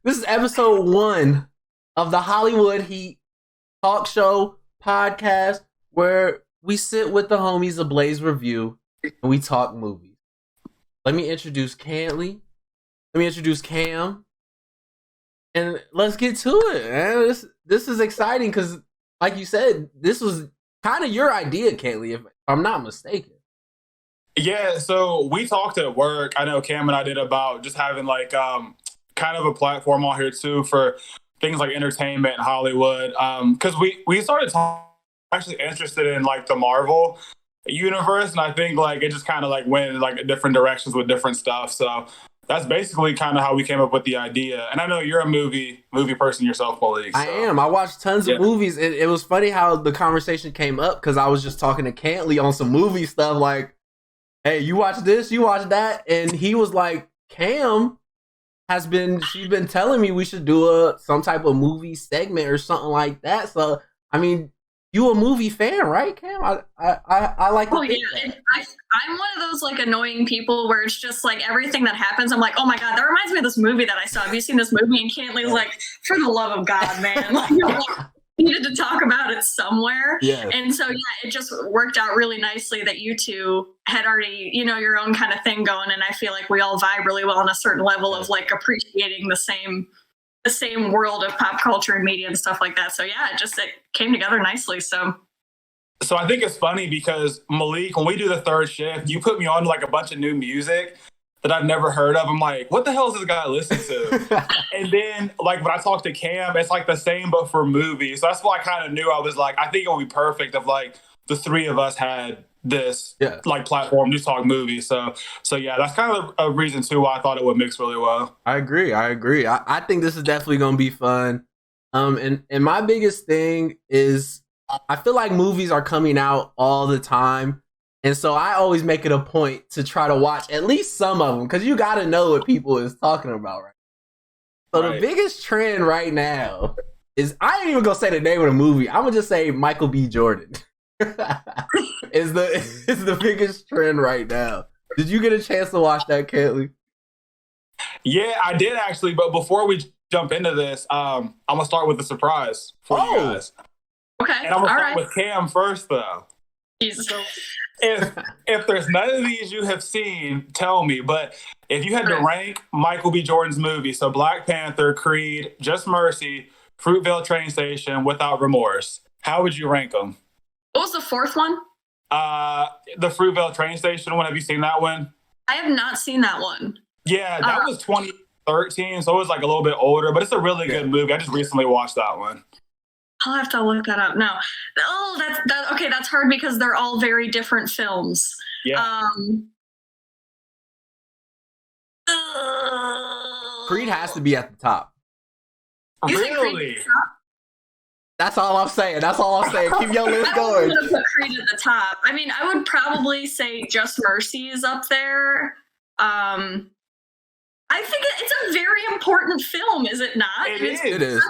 This is episode 1 of the Hollywood Heat talk show podcast where we sit with the homies of Blaze Review and we talk movies. Let me introduce Cantley. Let me introduce Cam. And let's get to it, man. This is exciting because, like you said, this was kind of your idea, Cantley, if I'm not mistaken. Yeah, so we talked at work. I know Cam and I did about just having like kind of a platform on here too for things like entertainment in Hollywood. Because we started actually interested in like the Marvel universe, and I think like it just kind of like went in like different directions with different stuff. So that's basically kind of how we came up with the idea. And I know you're a movie person yourself, Malik. So. I am. I watched tons of movies. It was funny how the conversation came up because I was just talking to Cantley on some movie stuff like, hey, you watch this, you watch that. And he was like, Cam she's been telling me we should do some type of movie segment or something like that. So, I mean, you a movie fan, right, Cam? I like to think that. I'm one of those like annoying people where it's just like everything that happens, I'm like, oh my God, that reminds me of this movie that I saw. Have you seen this movie? And Cantley's like, for the love of God, man. Like, needed to talk about it somewhere. Yeah. And so, yeah, it just worked out really nicely that you two had already, your own kind of thing going. And I feel like we all vibe really well on a certain level of like appreciating the same world of pop culture and media and stuff like that. So yeah, it came together nicely. So I think it's funny because Malik, when we do the third shift, you put me on like a bunch of new music that I've never heard of. I'm like, what the hell is this guy listening to? And then like when I talk to Cam, it's like the same but for movies. So that's why I kind of knew I was like, I think it would be perfect if like the three of us had this like platform to talk movies. So yeah, that's kind of a reason too why I thought it would mix really well. I agree. I think this is definitely gonna be fun. And my biggest thing is I feel like movies are coming out all the time. And so I always make it a point to try to watch at least some of them because you got to know what people is talking about, right? So The biggest trend right now is, I ain't even going to say the name of the movie. I'm going to just say Michael B. Jordan is the biggest trend right now. Did you get a chance to watch that, Cantley? Yeah, I did actually. But before we jump into this, I'm going to start with a surprise for you guys. Okay. And I'm going to start with Cam first, though. Jesus. So if there's none of these you have seen, tell me. But if you had to rank Michael B. Jordan's movies, so Black Panther, Creed, Just Mercy, Fruitvale Train Station, Without Remorse, how would you rank them? What was the fourth one? The Fruitvale Train Station one. Have you seen that one? I have not seen that one. Yeah, that was 2013, so it was like a little bit older, but it's a really good movie. I just recently watched that one. I'll have to look that up. No. Oh, okay. That's hard because they're all very different films. Yeah. Creed has to be at the top. Really? That's all I'm saying. Keep your list going. I would put Creed at the top. I mean, I would probably say Just Mercy is up there. I think it's a very important film, is it not? It is.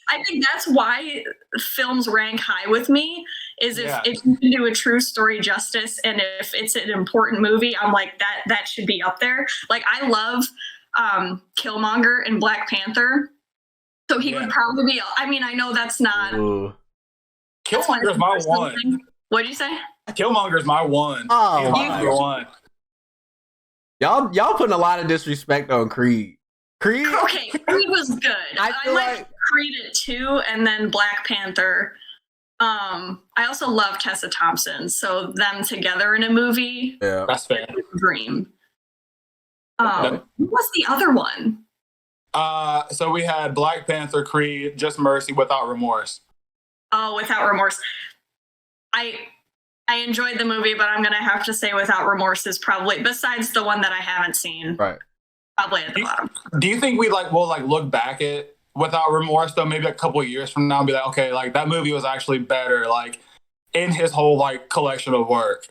I think that's why films rank high with me, is if you can do a true story justice, and if it's an important movie, I'm like, that should be up there. Like, I love Killmonger in Black Panther, so he would probably be, I mean, I know that's not... Killmonger's my one. What'd you say? Killmonger's my one. Oh, he's my number one. Y'all putting a lot of disrespect on Creed. Okay, Creed was good. I like Creed at 2 and then Black Panther. I also love Tessa Thompson, so them together in a movie. Yeah, that's fair. Dream. What was the other one? So we had Black Panther, Creed, Just Mercy, Without Remorse. Oh, Without Remorse. I enjoyed the movie, but I'm going to have to say Without Remorse is probably, besides the one that I haven't seen, right, probably at the bottom. Do you think we'll look back at Without Remorse, though, maybe a couple of years from now and be like, okay, like that movie was actually better, like in his whole like collection of work?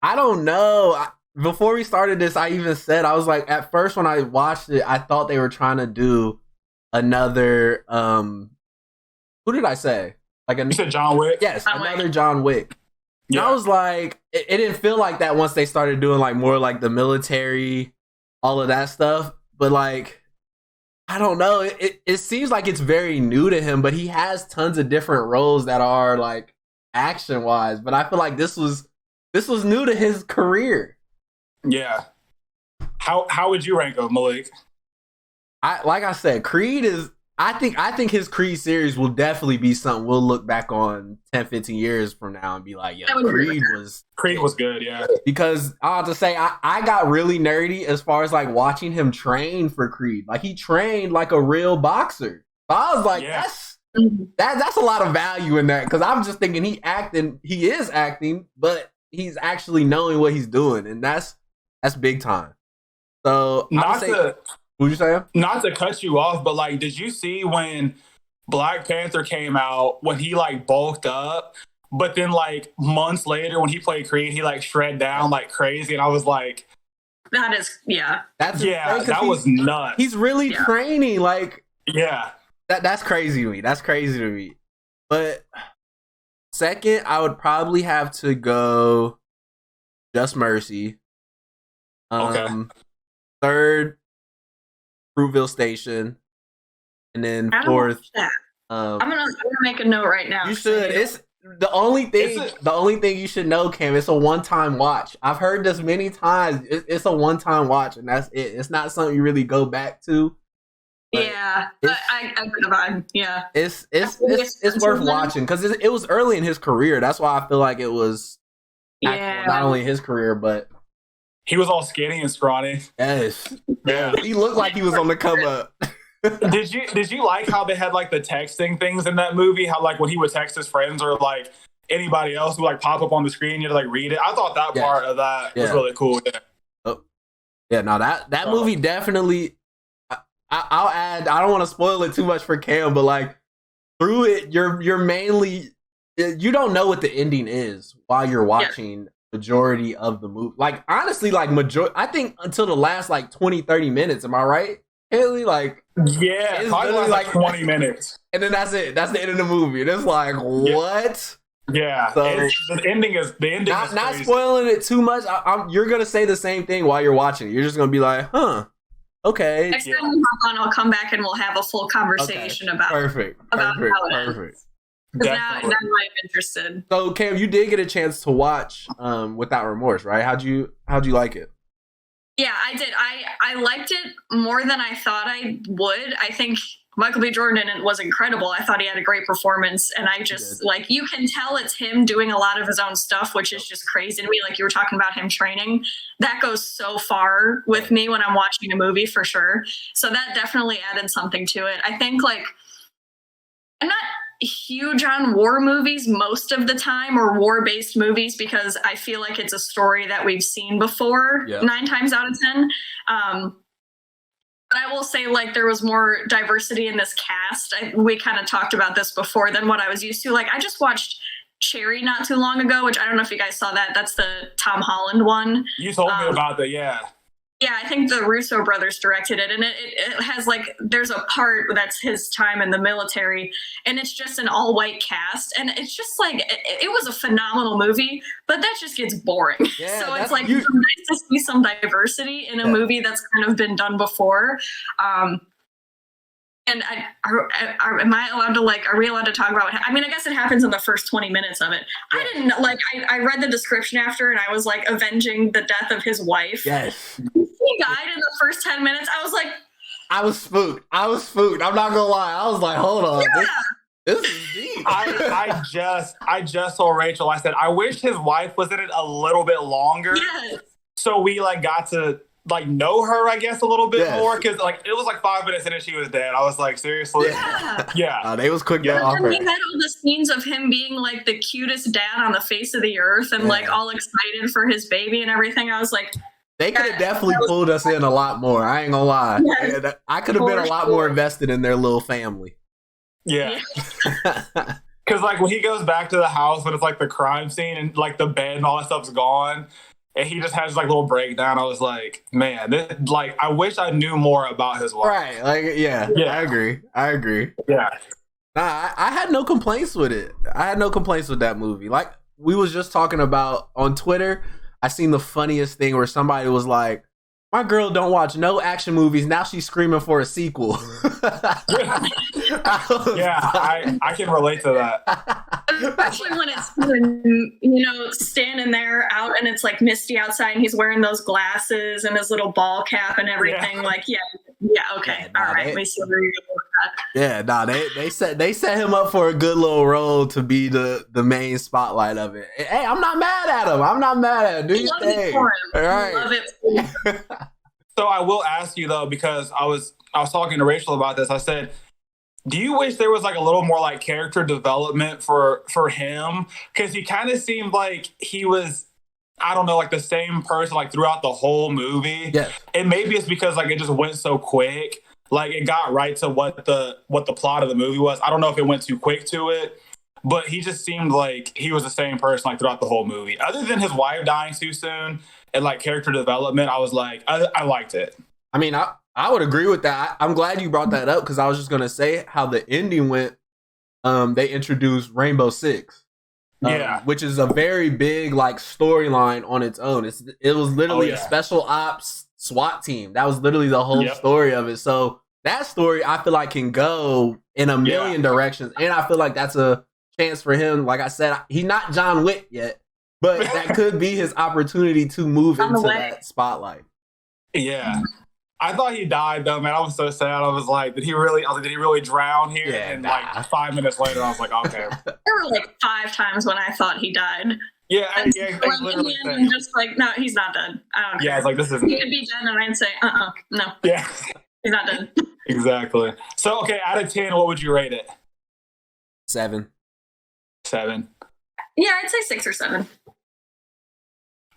I don't know. Before we started this, I even said, I was like, at first when I watched it, I thought they were trying to do another, who did I say? You said John Wick? Yes, another John Wick. Yeah. I was like, it didn't feel like that once they started doing like more like the military, all of that stuff. But like, I don't know. It seems like it's very new to him, but he has tons of different roles that are like action wise. But I feel like this was new to his career. Yeah. How would you rank him, Malik? Like I said, Creed is. I think his Creed series will definitely be something we'll look back on 10, 15 years from now and be like, yeah, Creed was good, yeah. Because I have to say, I got really nerdy as far as like watching him train for Creed. Like he trained like a real boxer. So I was like, that's a lot of value in that, because I'm just thinking he is acting, but he's actually knowing what he's doing, and that's big time. So what'd you say? Not to cut you off, but like, did you see when Black Panther came out, when he like bulked up, but then like months later when he played Creed, he like shred down like crazy, and I was like, that was nuts. He's really training, like, yeah. That's crazy to me. That's crazy to me. But second, I would probably have to go Just Mercy. Okay. Third, Fruitville Station, and then fourth. I'm gonna make a note right now. You should. It's the only thing. The only thing you should know, Cam. It's a one-time watch. I've heard this many times. It's a one-time watch, and that's it. It's not something you really go back to. Yeah, I get the vibe. Yeah, it's worth watching because it was early in his career. That's why I feel like it was. Not only his career, but. He was all skinny and scrawny. Yes. Yeah. He looked like he was on the come up. Did you like how they had like the texting things in that movie? How like when he would text his friends or like anybody else who like pop up on the screen, you had to like read it. I thought that part of that was really cool. Yeah. Oh. Yeah, no, that movie definitely. I'll add. I don't want to spoil it too much for Cam, but like through it, you're mainly you don't know what the ending is while you're watching. Majority of the movie, like honestly, like I think until the last like 20-30 minutes. Am I right, Haley? Like, yeah, it's probably like 20 minutes, and then that's it. That's the end of the movie. And it's like, what? Yeah. So the ending is not spoiling it too much. You're gonna say the same thing while you're watching it. You're just gonna be like, huh? Okay. Next time we hop on, I'll come back and we'll have a full conversation about how it ends. Now I'm interested. So Cam, you did get a chance to watch Without Remorse, right? How'd you like it? Yeah, I did. I liked it more than I thought I would. I think Michael B. Jordan was incredible. I thought he had a great performance, and I just like, you can tell it's him doing a lot of his own stuff, which is just crazy to me. Like you were talking about him training, that goes so far with me when I'm watching a movie for sure. So that definitely added something to it. I think like I'm not huge on war movies most of the time, or war-based movies, because I feel like it's a story that we've seen before 9 times out of 10. But I will say, like, there was more diversity in this cast. We kind of talked about this before than what I was used to. Like, I just watched Cherry not too long ago, which I don't know if you guys saw that. That's the Tom Holland one. You told me about that, yeah. Yeah, I think the Russo brothers directed it, and it has like, there's a part that's his time in the military, and it's just an all-white cast, and it's just like, it was a phenomenal movie, but that just gets boring. Yeah, so it's like, it's nice to see some diversity in a movie that's kind of been done before. And am I allowed to like, are we allowed to talk about I mean, I guess it happens in the first 20 minutes of it. I didn't like, I read the description after, and I was like avenging the death of his wife. Yes. He died in the first 10 minutes. I was like, I was spooked. I'm not gonna lie. I was like, hold on. Yeah. This is deep. I just saw Rachel. I said, I wish his wife was in it a little bit longer. Yes. So we like got to like know her, I guess, a little bit more, because like it was like 5 minutes in and she was dead. I was like, seriously? Yeah. They was quick. Yeah. And we had all the scenes of him being like the cutest dad on the face of the earth, and like all excited for his baby and everything. I was like, they could have definitely pulled us in a lot more. I ain't gonna lie. Yes. I could have been a lot more invested in their little family. Yeah. Because like when he goes back to the house, when it's like the crime scene and like the bed and all that stuff's gone, and he just has like a little breakdown, I was like, man, like I wish I knew more about his wife. Right. Like, yeah. I agree. Yeah. Nah, I had no complaints with it. I had no complaints with that movie. Like we was just talking about on Twitter, I seen the funniest thing where somebody was like, my girl don't watch no action movies. Now she's screaming for a sequel. I can relate to that. Especially when it's standing there out and it's like misty outside and he's wearing those glasses and his little ball cap and everything. Yeah. Like, okay, all right, we see where you're going with that. Yeah, they set him up for a good little role to be the main spotlight of it. Hey, I'm not mad at him. Do your thing. All right. Love it for him. So I will ask you though, because I was talking to Rachel about this. I said, do you wish there was like a little more like character development for him? Because he kind of seemed like he was, I don't know, like the same person like throughout the whole movie. Yeah. And maybe it's because like it just went so quick. Like it got right to what the plot of the movie was. I don't know if it went too quick to it, but he just seemed like he was the same person like throughout the whole movie. Other than his wife dying too soon and like character development, I was like, I liked it. I mean, I would agree with that. I'm glad you brought that up because I was just gonna say how the ending went. They introduced Rainbow Six, which is a very big like storyline on its own. It was literally a special ops SWAT team. That was literally the whole story of it. So that story, I feel like, can go in a million directions, and I feel like that's a chance for him. Like I said, he's not John Wick yet, but that could be his opportunity to move into that spotlight. Yeah. I thought he died though, man. I was so sad. I was like, did he really drown here? Yeah, and like 5 minutes later, I was like, okay. There were like 5 times when I thought he died. Yeah, I literally I'm just like, no, he's not dead. I don't care. Yeah, it's like this is. He could be dead, and I'd say, no. Yeah, he's not dead. Exactly. So, okay, out of 10, what would you rate it? 7. 7. Yeah, I'd say 6 or 7.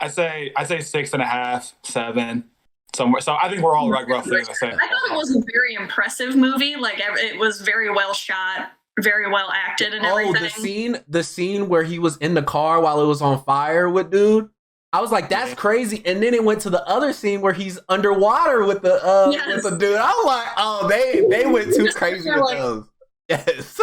I'd say 6.5, 7. Somewhere. So I think we're all like roughly the same. I thought it was a very impressive movie. Like it was very well shot, very well acted, and everything. The scene where he was in the car while it was on fire with dude. I was like, that's crazy. And then it went to the other scene where he's underwater with the with the dude. I was like, oh, they went too crazy with those. Yes.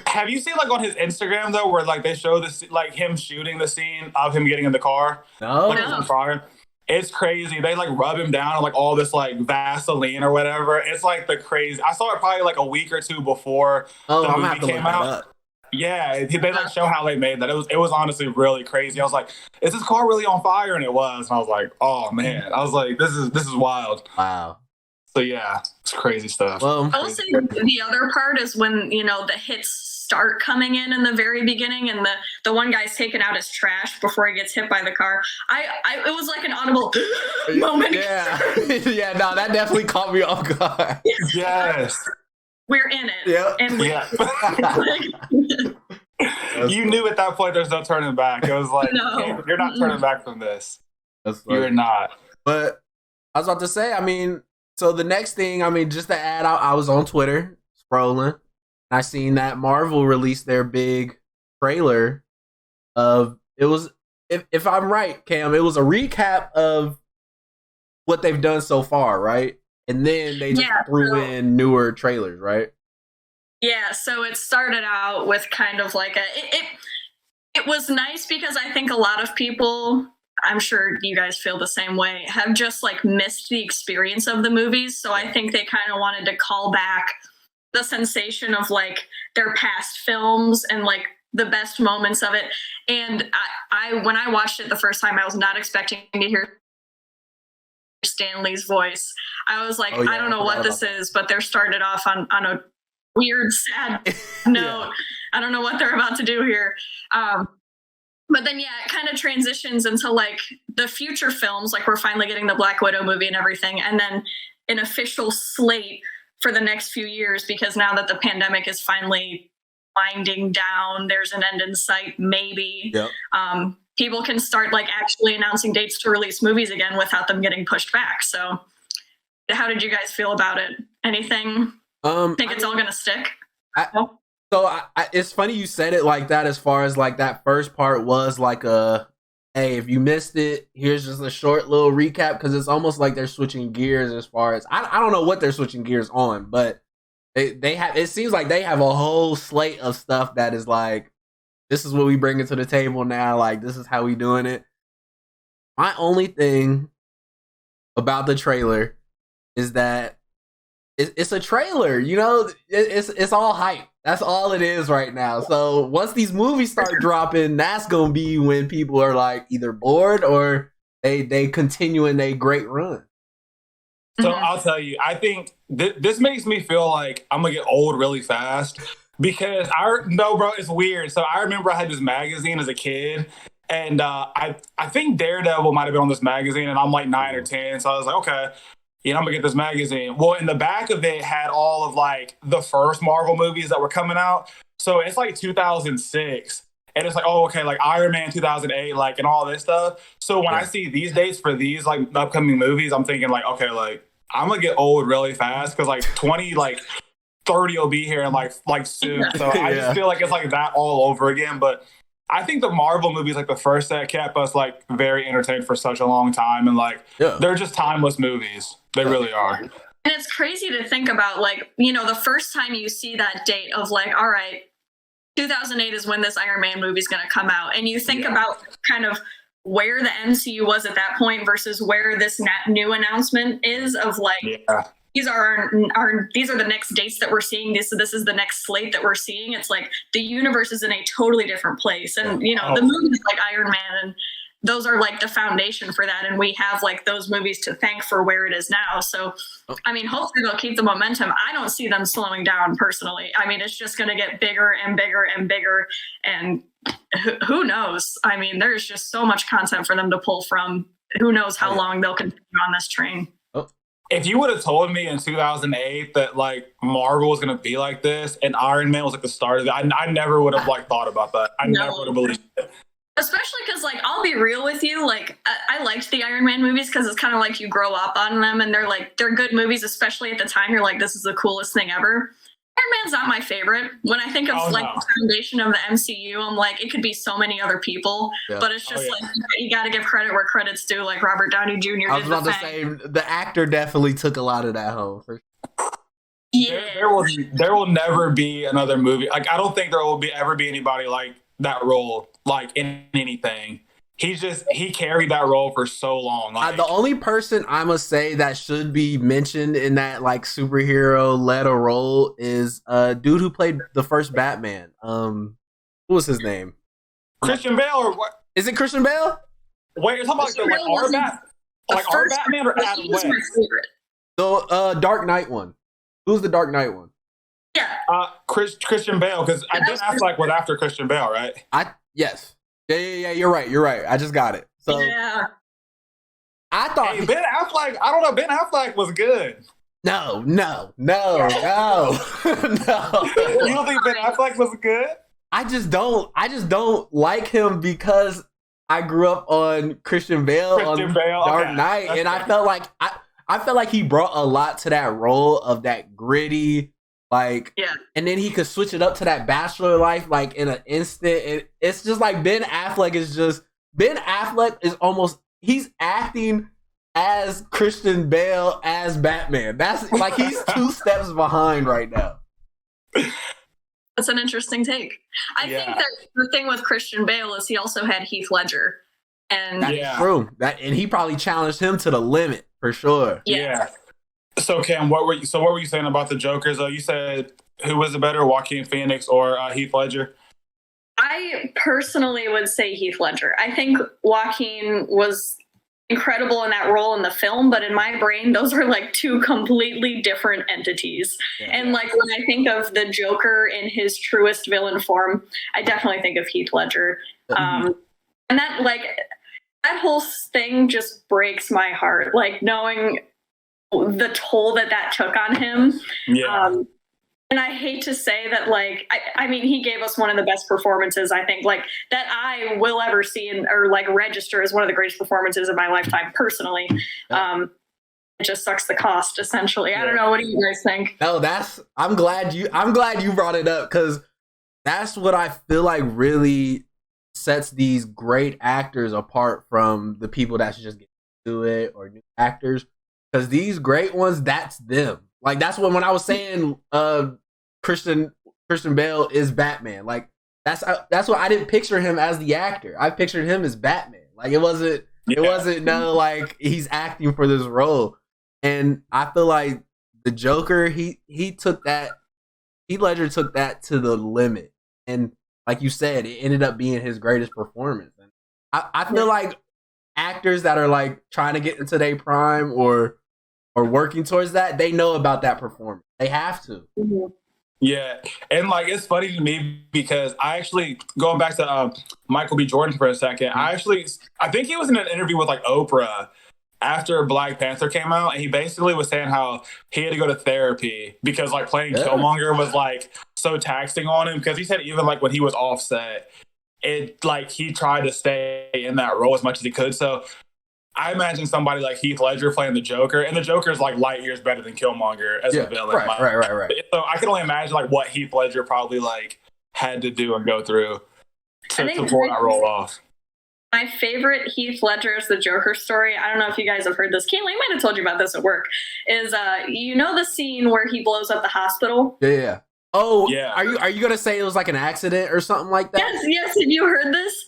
Have you seen like on his Instagram though, where like they show this like him shooting the scene of him getting in the car? No. When it was on fire. It's crazy. They like rub him down on like all this like Vaseline or whatever. It's like the crazy. I saw it probably like a week or two before the movie came out. Yeah, they like show how they made that. It was honestly really crazy. I was like, is this car really on fire? And it was. And I was like, oh man. I was like, this is wild. Wow. So yeah, it's crazy stuff. Well, I will say the other part is when the hits start coming in the very beginning, and the one guy's taking out his trash before he gets hit by the car. It was like an audible moment. Yeah, no, that definitely caught me off guard. Yes, we're in it. Yep. And you knew at that point there's no turning back. It was like, no. You're not turning back from this. You're not. But I was about to say, I mean. So the next thing, I mean, just to add out, I was on Twitter scrolling, and I seen that Marvel released their big trailer of it was, if I'm right, Cam, it was a recap of what they've done so far, right? And then they just threw in newer trailers, right? Yeah, so it started out with kind of like it was nice because I think a lot of people, I'm sure you guys feel the same way, have just like missed the experience of the movies. So I think they kind of wanted to call back the sensation of like their past films and like the best moments of it. And I when I watched it the first time, I was not expecting to hear Stan Lee's voice. I was like, I don't know what this is, but they're started off on a weird, sad note. I don't know what they're about to do here. But then, it kind of transitions into like the future films. Like we're finally getting the Black Widow movie and everything. And then an official slate for the next few years, because now that the pandemic is finally winding down, there's an end in sight, maybe. Yep. People can start like actually announcing dates to release movies again without them getting pushed back. So how did you guys feel about it? Anything? Think it's all going to stick? So it's funny you said it like that, as far as like that first part was like hey, if you missed it, here's just a short little recap, because it's almost like they're switching gears as far as, I don't know what they're switching gears on, but they have, it seems like they have a whole slate of stuff that is like, this is what we bring it to the table now, like this is how we doing it. My only thing about the trailer is that it's a trailer. You know, it's all hype. That's all it is right now. So once these movies start dropping, that's gonna be when people are like either bored or they continue in a great run. So I'll tell you, I think this makes me feel like I'm gonna get old really fast because no, bro, it's weird. So I remember I had this magazine as a kid, and I think Daredevil might have been on this magazine, and I'm like 9 or 10. So I was like, okay, I'm gonna get this magazine. Well, in the back of it had all of like the first Marvel movies that were coming out. So it's like 2006. And it's like, oh, okay, like Iron Man 2008, like, and all this stuff. So when I see these dates for these like upcoming movies, I'm thinking like, okay, like I'm gonna get old really fast because like 20, like 30 will be here and like soon. So I just feel like it's like that all over again. But I think the Marvel movies, like the first set, kept us like very entertained for such a long time, and like they're just timeless movies. They really are. And it's crazy to think about, like, the first time you see that date of like, all right, 2008 is when this Iron Man movie is going to come out. And you think about kind of where the MCU was at that point versus where this new announcement is of like, these are the next dates that we're seeing. This is the next slate that we're seeing. It's like the universe is in a totally different place. And, the movies like Iron Man, and those are like the foundation for that. And we have like those movies to thank for where it is now. So, I mean, hopefully they'll keep the momentum. I don't see them slowing down personally. I mean, it's just going to get bigger and bigger and bigger. And who knows? I mean, there's just so much content for them to pull from. Who knows how long they'll continue on this train. If you would have told me in 2008 that like Marvel was going to be like this and Iron Man was like the start of it, I never would have like thought about that. I never would have believed it. Especially because, like, I'll be real with you. Like, I liked the Iron Man movies because it's kind of like you grow up on them, and they're good movies. Especially at the time, you're like, this is the coolest thing ever. Iron Man's not my favorite. When I think of the foundation of the MCU, I'm like, it could be so many other people, but it's just like you got to give credit where credit's due. Like Robert Downey Jr. I was about to say the actor definitely took a lot of that home. Yeah, there will never be another movie. Like, I don't think there will ever be anybody like that role, like in anything. He carried that role for so long. Like, the only person I must say that should be mentioned in that like superhero led a role is dude who played the first Batman. What was his name? Christian Bale, or what? Is it Christian Bale? Wait, you're talking about our Batman or Adam West? The Dark Knight one. Who's the Dark Knight one? Yeah. Christian Bale, because Ben Affleck was after Christian Bale, right? Yes. Yeah. You're right. I just got it. So I thought Ben Affleck. I don't know. Ben Affleck was good. No. You don't think Ben Affleck was good? I just don't like him because I grew up on Christian Bale on Dark Knight, and I felt like he brought a lot to that role of that gritty. Like, and then he could switch it up to that bachelor life, like in an instant. And it's just like Ben Affleck is almost, he's acting as Christian Bale as Batman. That's like, he's 2 steps behind right now. That's an interesting take. I think that the thing with Christian Bale is he also had Heath Ledger. And that's true. And he probably challenged him to the limit for sure. Yeah. So Cam, what were you saying about the Jokers? You said who was the better, Joaquin Phoenix or Heath Ledger? I personally would say Heath Ledger. I think Joaquin was incredible in that role in the film, but in my brain, those are like 2 completely different entities. And like when I think of the Joker in his truest villain form, I definitely think of Heath Ledger. And that whole thing just breaks my heart. Like knowing the toll that took on him. And I hate to say that, like, I mean, he gave us one of the best performances, I think, like, that I will ever see or, like, register as one of the greatest performances of my lifetime, personally. It just sucks the cost, essentially. I don't know. What do you guys think? No, I'm glad you brought it up, because that's what I feel like really sets these great actors apart from the people that should just get to it or new actors. Because these great ones, that's them. Like, that's when I was saying Christian Bale is Batman. Like, that's what I didn't picture him as the actor. I pictured him as Batman. Like, it wasn't It wasn't like he's acting for this role. And I feel like the Joker, he took that, Heath Ledger took that to the limit. And like you said, it ended up being his greatest performance. And I feel like actors that are like trying to get into their prime or working towards that, they know about that performance. They have to. Mm-hmm. Yeah, and like it's funny to me because I actually, going back to Michael B. Jordan for a second, I think he was in an interview with like Oprah after Black Panther came out, and he basically was saying how he had to go to therapy because like playing Killmonger was like so taxing on him, because he said even like when he was offset, it like he tried to stay in that role as much as he could. So I imagine somebody like Heath Ledger playing the Joker, and the Joker is like light years better than Killmonger as a villain. Right. So I can only imagine like what Heath Ledger probably like had to do and go through to pull that role off. My favorite Heath Ledger is the Joker story. I don't know if you guys have heard this. Caitlin might have told you about this at work. Is you know the scene where he blows up the hospital? Yeah. Oh, yeah. Are you gonna say it was like an accident or something like that? Yes. Have you heard this?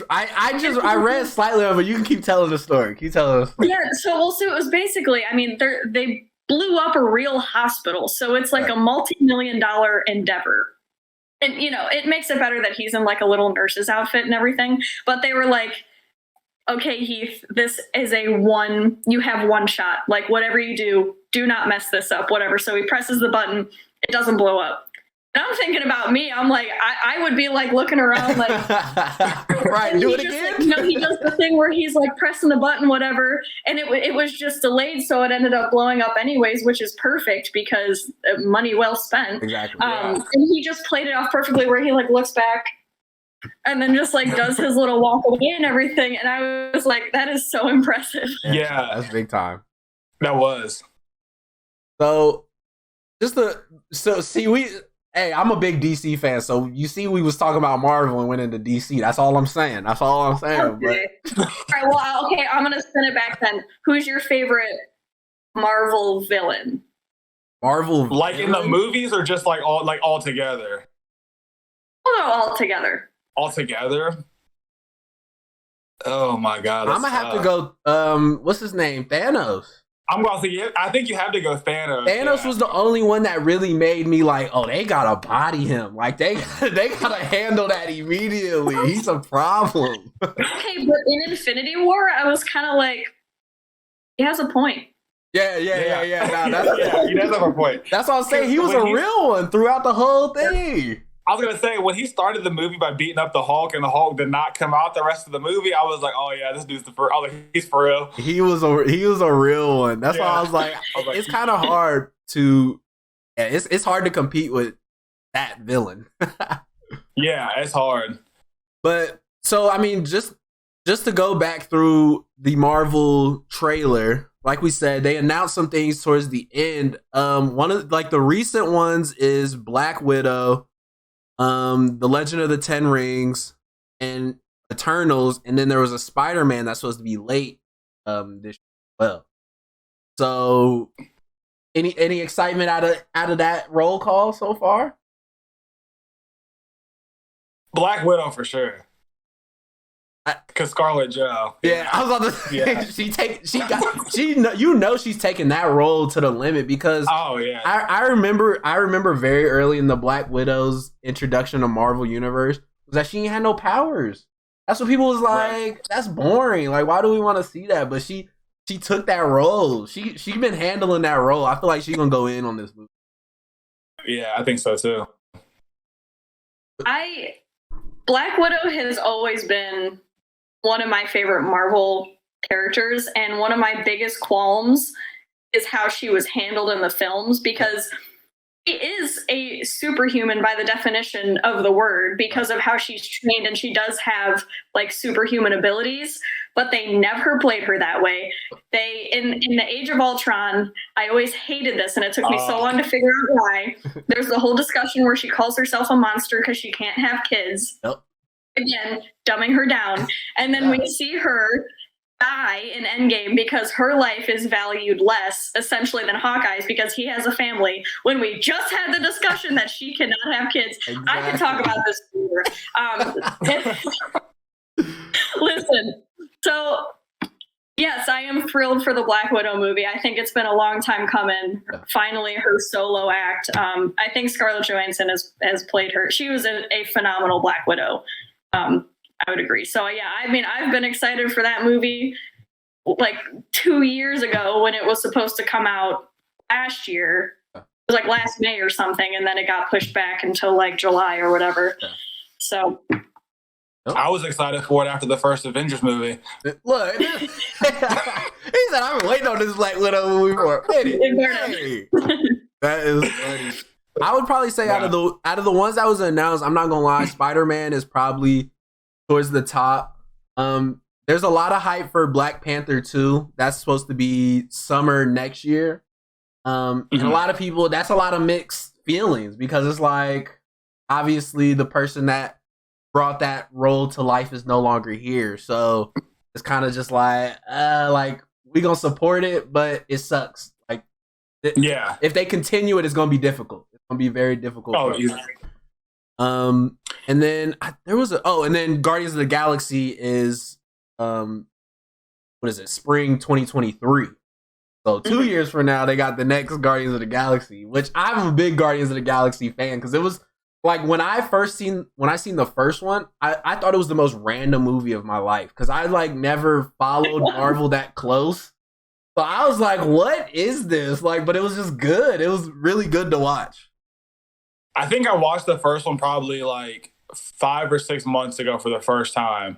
I read slightly of it. You can keep telling the story. Yeah. So it was basically, I mean, they blew up a real hospital, so it's like a multi-million-dollar endeavor. And, you know, it makes it better that he's in like a little nurse's outfit and everything. But they were like, okay, Heath, this is you have one shot. Like, whatever you do not mess this up, whatever. So he presses the button. It doesn't blow up. And I'm thinking about me. I'm like, I would be like looking around like, right, do it again. Like, he does the thing where he's like pressing the button, whatever, and it was just delayed, so it ended up blowing up anyways, which is perfect because money well spent. Exactly. And he just played it off perfectly, where he like looks back and then just like does his little walk away and everything, and I was like, that is so impressive. Yeah, that's big time. That was. So, Hey, I'm a big DC fan, so you see we was talking about Marvel and went into DC. That's all I'm saying. Okay. All right, well, okay, I'm going to spin it back then. Who's your favorite Marvel villain? Like in the movies, or just like all together? Oh, no, all together. All together? Oh my God. I'm going to have to go, what's his name? Thanos. I'm going to say, I think you have to go Thanos. Thanos was the only one that really made me like, oh, they gotta body him. Like they gotta handle that immediately. He's a problem. Okay, but in Infinity War, I was kind of like, he has a point. Yeah. No, he does have a point. That's what I'm saying. He was a real one throughout the whole thing. I was going to say, when he started the movie by beating up the Hulk and the Hulk did not come out the rest of the movie, I was like, oh yeah, this dude's he's for real. He was a real one. That's why I was like, it's kind of hard to, it's hard to compete with that villain. Yeah, it's hard. But so, I mean, just to go back through the Marvel trailer, like we said, they announced some things towards the end. One of like the recent ones is Black Widow, The Legend of the Ten Rings, and Eternals, and then there was a Spider-Man that's supposed to be late this year as well. So any excitement out of that roll call so far? Black Widow for sure. Because Scarlett Jo. Yeah, I was about to say, she's taking that role to the limit because I remember very early in the Black Widow's introduction to Marvel Universe was that she ain't had no powers. That's what people was like, that's boring. Like, why do we want to see that? But she took that role. She been handling that role. I feel like she's gonna go in on this movie. Yeah, I think so too. Black Widow has always been one of my favorite Marvel characters, and one of my biggest qualms is how she was handled in the films, because she is a superhuman by the definition of the word because of how she's trained, and she does have like superhuman abilities, but they never played her that way. They in the Age of Ultron, I always hated this, and it took me so long to figure out why. There's the whole discussion where she calls herself a monster because she can't have kids. Yep. Again, dumbing her down. And then we see her die in Endgame because her life is valued less, essentially, than Hawkeye's because he has a family, when we just had the discussion that she cannot have kids. Exactly. I could talk about this forever. Listen, so Yes, I am thrilled for the Black Widow movie. I think it's been a long time coming. Finally, her solo act. I think Scarlett Johansson has played her. She was a phenomenal Black Widow. I would agree. So yeah, I mean, I've been excited for that movie like 2 years ago when it was supposed to come out last year. It was like last May or something, and then it got pushed back until like July or whatever. So I was excited for it after the first Avengers movie. Look, he said, "I've been waiting on this Black Widow movie for a minute." That is funny. I would probably say out of the ones that was announced, I'm not gonna lie, Spider-Man is probably towards the top. There's a lot of hype for Black Panther 2. That's supposed to be summer next year. And a lot of people, that's a lot of mixed feelings because it's like, obviously the person that brought that role to life is no longer here. So it's kind of just like we gonna support it, but it sucks. Like, if they continue it, it's gonna be difficult. It's gonna be very difficult. Oh, easy. And then and then Guardians of the Galaxy is what is it? Spring 2023. So 2 years from now, they got the next Guardians of the Galaxy, which I'm a big Guardians of the Galaxy fan because it was like when I seen the first one, I thought it was the most random movie of my life because I like never followed Marvel that close. So I was like, what is this? Like, but it was just good. It was really good to watch. I think I watched the first one probably like 5 or 6 months ago for the first time.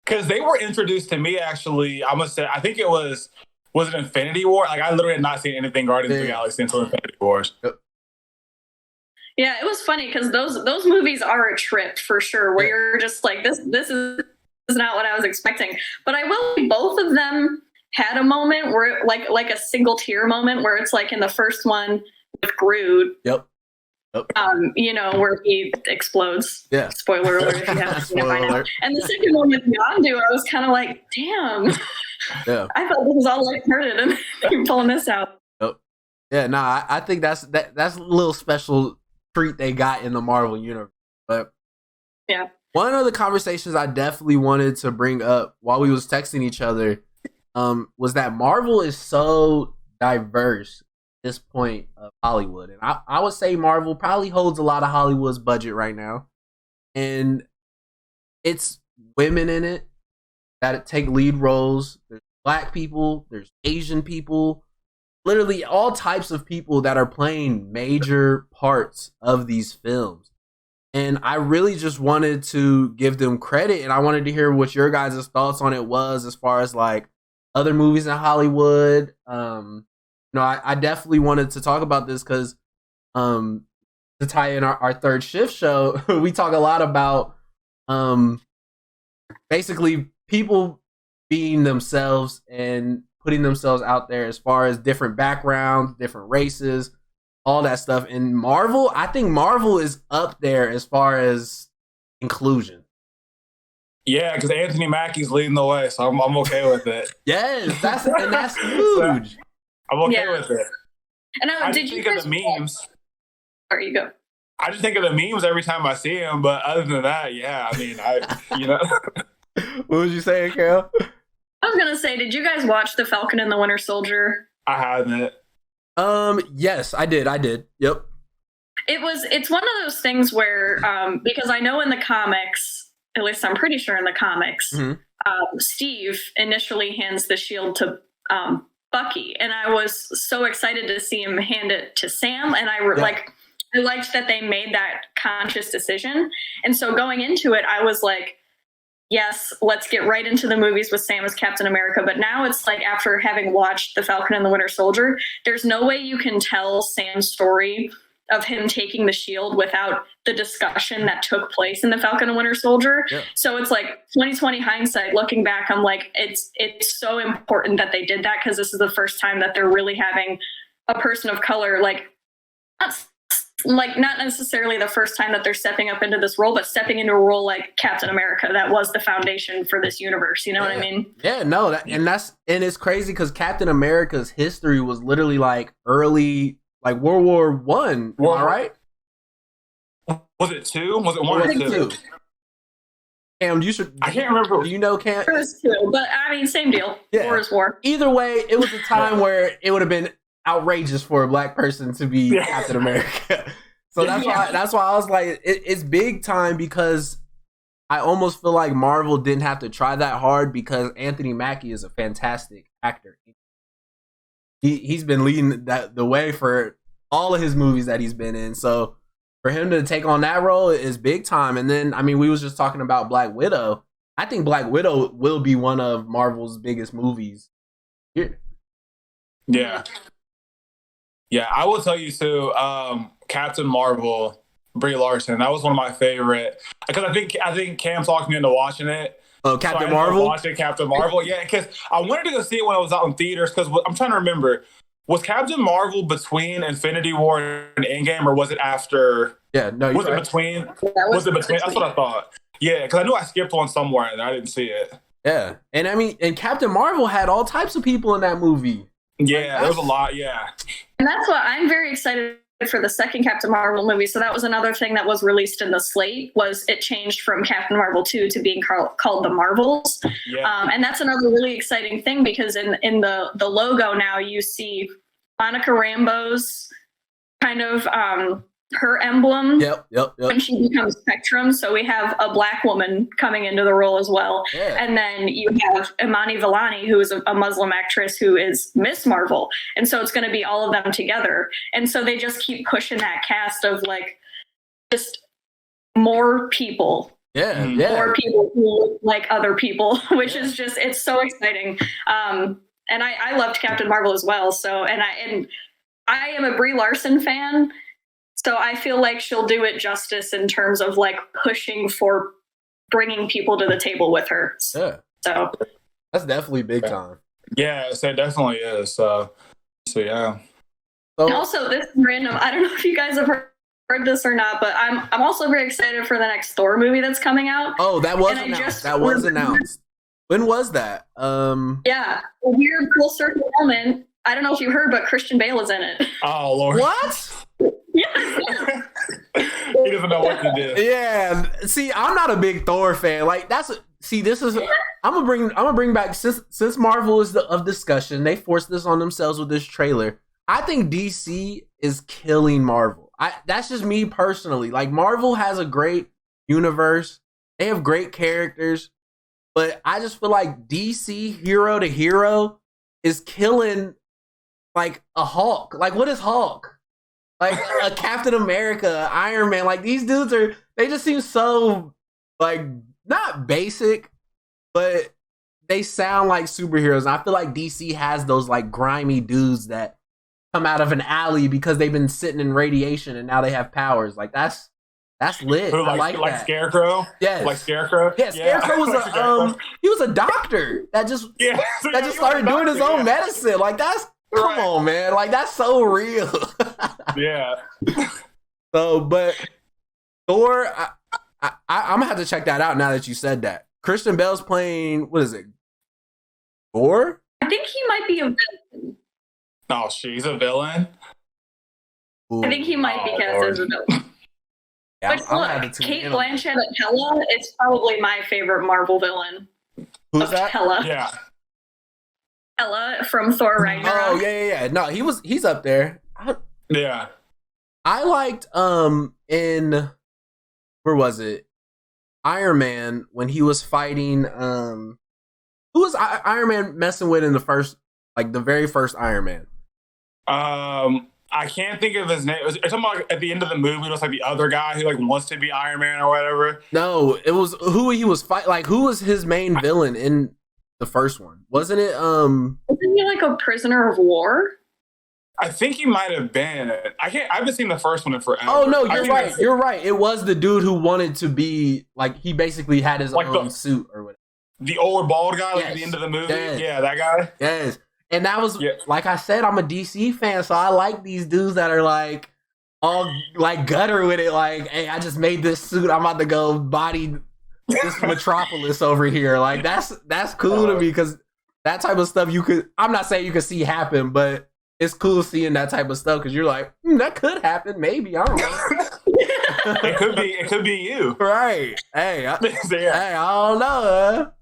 Because they were introduced to me, actually, I must say, I think it was it Infinity War? Like, I literally had not seen anything Guardians of the Galaxy until Infinity Wars. Yeah, it was funny because those movies are a trip for sure, where you're just like, this is not what I was expecting. But I will say both of them had a moment where, like a single tear moment, where it's like in the first one with Groot. Yep. Where he explodes. Yeah. Spoiler alert if you haven't seen it by now. And the second one with Yondu, I was kind of like, damn. Yeah. I thought this was all lighthearted, and you're pulling this out. Yep. Yeah, I think that's a little special treat they got in the Marvel universe. But yeah, one of the conversations I definitely wanted to bring up while we was texting each other was that Marvel is so diverse at this point of Hollywood. And I would say Marvel probably holds a lot of Hollywood's budget right now. And it's women in it that take lead roles. There's Black people, there's Asian people, literally all types of people that are playing major parts of these films. And I really just wanted to give them credit, and I wanted to hear what your guys' thoughts on it was as far as like other movies in Hollywood. I definitely wanted to talk about this because to tie in our third shift show, we talk a lot about basically people being themselves and putting themselves out there as far as different backgrounds, different races, all that stuff. And Marvel, I think Marvel is up there as far as inclusion. Yeah, because Anthony Mackie's leading the way, so I'm okay with it. Yes, that's huge. I'm okay with it. And I just think of the memes. There you go. I just think of the memes every time I see them, but other than that, yeah, I mean, What was you saying, Carol? I was gonna say, did you guys watch The Falcon and the Winter Soldier? I haven't. Yes, I did. Yep. It's one of those things where, because I know in the comics, at least I'm pretty sure in the comics, Steve initially hands the shield to Bucky, and I was so excited to see him hand it to Sam, and I liked that they made that conscious decision. And so going into it, I was like, yes, let's get right into the movies with Sam as Captain America. But now it's like, after having watched The Falcon and the Winter Soldier, there's no way you can tell Sam's story of him taking the shield without the discussion that took place in The Falcon and Winter Soldier. Yeah. So it's like 2020 hindsight, looking back, I'm like, it's so important that they did that, because this is the first time that they're really having a person of color, not necessarily the first time that they're stepping up into this role, but stepping into a role like Captain America that was the foundation for this universe. You know what I mean? Yeah, no, and it's crazy because Captain America's history was literally like early, like World War One. Am I right? Was it two? Was it one or two? Cam, you should. I can't remember. Do you know Cam? Those two, but I mean, same deal. Yeah. War is war. Either way, it was a time where it would have been outrageous for a black person to be Captain America. So that's why I was like, it's big time, because I almost feel like Marvel didn't have to try that hard, because Anthony Mackie is a fantastic actor. He's been leading the way for all of his movies that he's been in. So for him to take on that role is big time. And then, I mean, we was just talking about Black Widow. I think Black Widow will be one of Marvel's biggest movies here. Yeah. Yeah, I will tell you too, Captain Marvel, Brie Larson, that was one of my favorite, because I think Cam talked me into watching it. Oh, Captain Marvel? Watching Captain Marvel, yeah, because I wanted to go see it when I was out in theaters, because I'm trying to remember, was Captain Marvel between Infinity War and Endgame, or was it after? Yeah, no, was it between? Was it between? That's what I thought. Yeah, because I knew I skipped one somewhere and I didn't see it. Yeah, and I mean, and Captain Marvel had all types of people in that movie. Yeah, there was a lot, yeah. And that's what I'm very excited for the second Captain Marvel movie. So that was another thing that was released in the slate, was it changed from Captain Marvel 2 to being called The Marvels. Yeah. And that's another really exciting thing, because in the logo now you see Monica Rambeau's kind of her emblem. Yep. When she becomes Spectrum. So we have a black woman coming into the role as well. Yeah. And then you have Imani Vellani, who is a Muslim actress who is Miss Marvel. And so it's going to be all of them together. And so they just keep pushing that cast of like just more people. Yeah. More people who look like other people, which is just, it's so exciting. And I loved Captain Marvel as well. So, and I am a Brie Larson fan. So I feel like she'll do it justice in terms of like pushing for bringing people to the table with her. Yeah. So that's definitely big time. Yeah, so it definitely is. So yeah. And also, this is random. I don't know if you guys have heard this or not, but I'm also very excited for the next Thor movie that's coming out. Oh, that was announced. That was announced. When was that? Yeah, a weird full circle moment. I don't know if you heard, but Christian Bale is in it. Oh Lord. What? Yeah. He doesn't know what to do. Yeah. See, I'm not a big Thor fan. Like this is I'm gonna bring back, since Marvel is of discussion, they forced this on themselves with this trailer. I think DC is killing Marvel. That's just me personally. Like, Marvel has a great universe. They have great characters, but I just feel like DC hero to hero is killing like a Hulk. Like, what is Hulk? Like a Captain America, Iron Man. Like, these dudes they just seem so, like, not basic, but they sound like superheroes. And I feel like DC has those like grimy dudes that come out of an alley because they've been sitting in radiation and now they have powers. Like, that's lit. Who, I like that. Scarecrow? Yes. Like Scarecrow? Yeah, Scarecrow was he was a doctor that just started doing his own medicine. Like, come on, man. Like, that's so real. Yeah. So, but Thor, I'm gonna have to check that out now that you said that. Christian Bale's playing, what is it? Thor? I think he might be a villain. Oh, she's a villain? Ooh. I think he might be cast as a villain. Yeah, but look, Kate Blanchett at Hela is probably my favorite Marvel villain. Who's that? Hela. Yeah. Hela from Thor Ragnarok. Oh, yeah. No, he's up there. Yeah. I liked in, where was it? Iron Man, when he was fighting who was Iron Man messing with in the first, like the very first Iron Man? I can't think of his name. It's something like at the end of the movie, it was like the other guy who like wants to be Iron Man or whatever. No, it was who he was fighting. Like, who was his main villain in the first one? Wasn't it Wasn't he like a prisoner of war? I think he might have been. I haven't seen the first one in forever. Oh no, you're right. You're right. It was the dude who wanted to be like, he basically had his like own suit or whatever. The old bald guy, like at the end of the movie. Yes. Yeah, that guy. Yes. And that was, like I said, I'm a DC fan, so I like these dudes that are like all like gutter with it. Like, hey, I just made this suit. I'm about to go body this metropolis over here. Like, that's cool to me, because that type of stuff I'm not saying you could see happen, but it's cool seeing that type of stuff because you're like, that could happen, maybe. I don't know. It could be you, right? Hey, I don't know.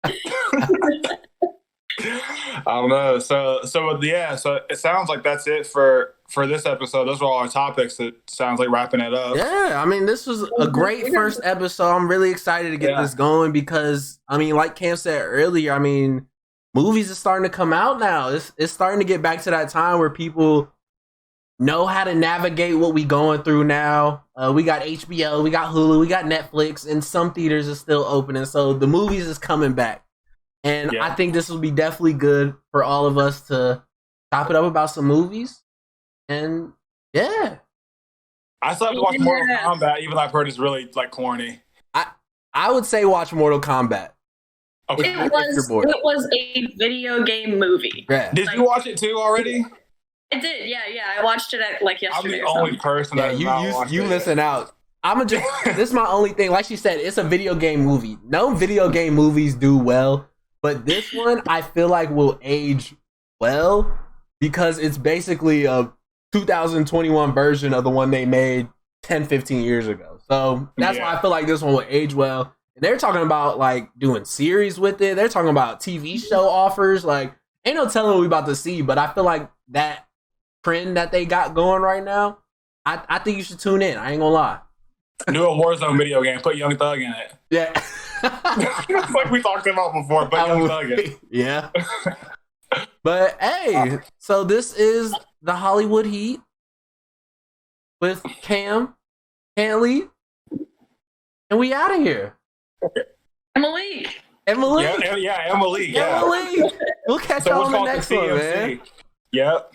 I don't know. So it sounds like that's it for this episode. Those are all our topics. It sounds like wrapping it up. Yeah, I mean, this was a great first episode. I'm really excited to get this going because, I mean, like Cam said earlier, I mean, movies are starting to come out now. It's starting to get back to that time where people know how to navigate what we going through now. We got HBO, we got Hulu, we got Netflix, and some theaters are still open. And so the movies is coming back. And I think this will be definitely good for all of us to chop it up about some movies. And yeah. I still have to watch Mortal Kombat, even though I've heard it's really like corny. I would say watch Mortal Kombat. Okay. It was a video game movie. Yeah. Did you watch it too already? I did, yeah. I watched it like yesterday. I'm the only person that you listen out. This is my only thing. Like she said, it's a video game movie. No video game movies do well, but this one I feel like will age well because it's basically a 2021 version of the one they made 10, 15 years ago. So that's why I feel like this one will age well. And they're talking about like doing series with it. They're talking about TV show offers. Like, ain't no telling what we about to see, but I feel like that trend that they got going right now, I think you should tune in. I ain't gonna lie. Do a Warzone video game. Put Young Thug in it. Yeah. Like we talked about before. Put Young Thug in it. Yeah. But hey, so this is the Hollywood Heat with Cam, Hanley, and we out of here. Emily. Yeah, Emily. Yeah. Emily. We'll catch y'all on the next one, man. Yep.